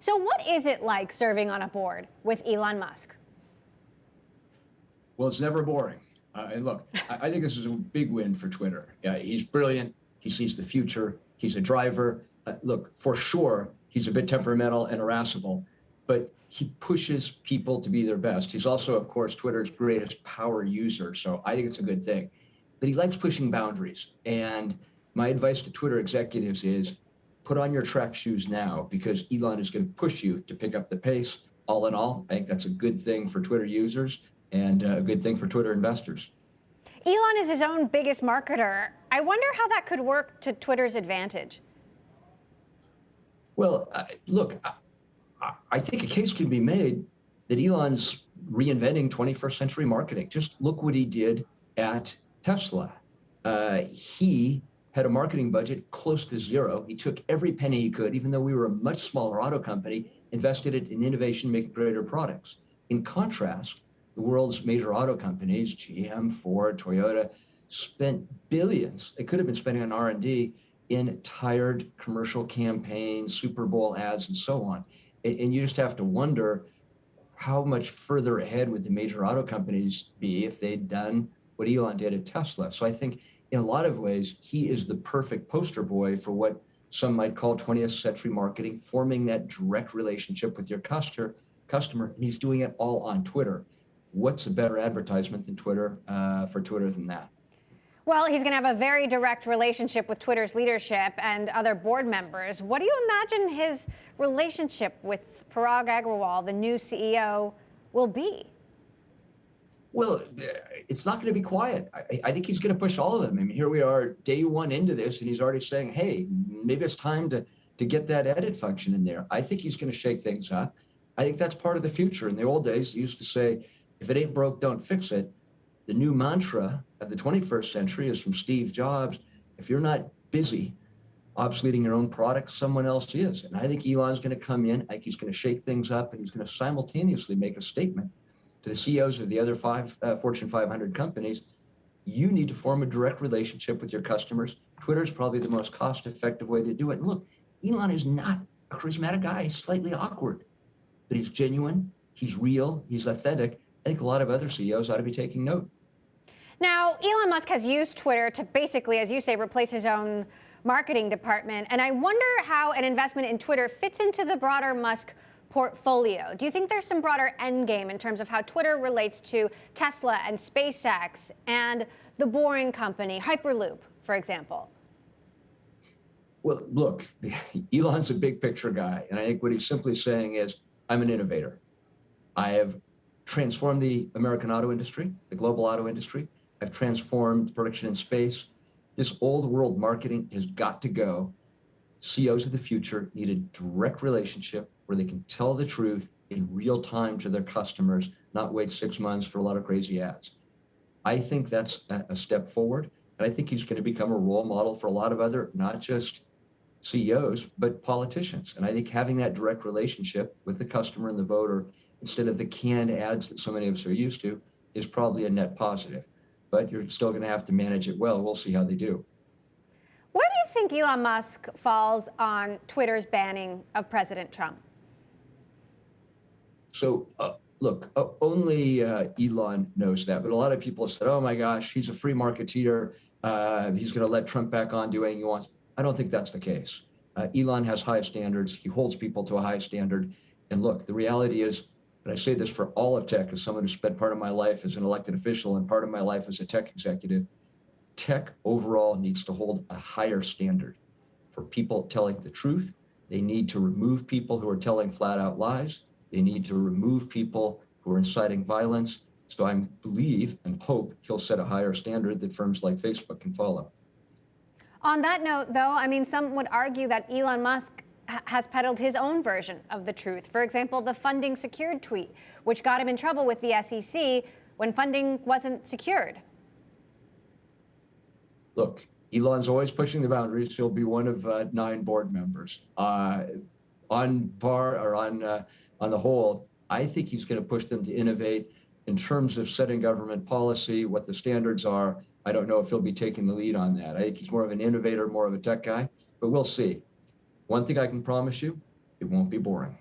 So what is it like serving on a board with Elon Musk? Well, it's never boring. And look, I think this is a big win for Twitter. Yeah, he's brilliant. He sees the future. He's a driver. Look, for sure, he's a bit temperamental and irascible, but he pushes people to be their best. He's also, of course, Twitter's greatest power user. So I think it's a good thing. But he likes pushing boundaries. And my advice to Twitter executives is put on your track shoes now, because Elon is going to push you to pick up the pace. All in all, I think that's a good thing for Twitter users and a good thing for Twitter investors. Elon is his own biggest marketer. I wonder how that could work to Twitter's advantage. Well, look, I think a case can be made that Elon's reinventing 21st century marketing. Just look what he did at Tesla. He had a marketing budget close to zero. He took every penny he could, even though we were a much smaller auto company, invested it in innovation, making greater products. In contrast, the world's major auto companies, GM, Ford, Toyota, spent billions. They could have been spending on R&D in tired commercial campaigns, Super Bowl ads, and so on. And you just have to wonder how much further ahead would the major auto companies be if they'd done what Elon did at Tesla. So I think in a lot of ways, he is the perfect poster boy for what some might call 20th century marketing, forming that direct relationship with your customer, and he's doing it all on Twitter. What's a better advertisement than Twitter for Twitter than that? Well, he's going to have a very direct relationship with Twitter's leadership and other board members. What do you imagine his relationship with Parag Agrawal, the new CEO, will be? Well, it's not going to be quiet. I think he's going to push all of them. I mean, here we are day one into this, and he's already saying, hey, maybe it's time to get that edit function in there. I think he's going to shake things up. I think that's part of the future. In the old days, they used to say, if it ain't broke, don't fix it. The new mantra of the 21st century is from Steve Jobs: if you're not busy obsoleting your own product, someone else is. And I think Elon's going to come in. I think he's going to shake things up, and he's going to simultaneously make a statement to the CEOs of the other five Fortune 500 companies. You need to form a direct relationship with your customers. Twitter is probably the most cost-effective way to do it. And look, Elon is not a charismatic guy. He's slightly awkward, but he's genuine, he's real, he's authentic. I think a lot of other CEOs ought to be taking note. Now, Elon Musk has used Twitter to basically, as you say, replace his own marketing department. And I wonder how an investment in Twitter fits into the broader Musk portfolio. Do you think there's some broader end game in terms of how Twitter relates to Tesla and SpaceX and the Boring Company, Hyperloop, for example? Well, look, Elon's a big picture guy. And I think what he's simply saying is, I'm an innovator. I have transformed the American auto industry, the global auto industry. I've transformed production in space. This old world marketing has got to go. CEOs of the future need a direct relationship where they can tell the truth in real time to their customers, not wait 6 months for a lot of crazy ads. I think that's a step forward. And I think he's going to become a role model for a lot of other, not just CEOs, but politicians. And I think having that direct relationship with the customer and the voter, instead of the canned ads that so many of us are used to, is probably a net positive. But you're still going to have to manage it well. We'll see how they do. Where do you think Elon Musk falls on Twitter's banning of President Trump? So, look, only Elon knows that. But a lot of people have said, oh, my gosh, he's a free marketeer. He's going to let Trump back on, do anything he wants. I don't think that's the case. Elon has high standards. He holds people to a high standard. And look, the reality is, and I say this for all of tech as someone who spent part of my life as an elected official and part of my life as a tech executive, tech overall needs to hold a higher standard for people telling the truth. They need to remove people who are telling flat out lies. They need to remove people who are inciting violence. So I believe and hope he'll set a higher standard that firms like Facebook can follow. On that note, though, I mean, some would argue that Elon Musk has peddled his own version of the truth. For example, the funding secured tweet, which got him in trouble with the SEC when funding wasn't secured. Look, Elon's always pushing the boundaries. He'll be one of 9 board members. On par or on the whole, I think he's going to push them to innovate in terms of setting government policy, what the standards are. I don't know if he'll be taking the lead on that. I think he's more of an innovator, more of a tech guy, but we'll see. One thing I can promise you, it won't be boring.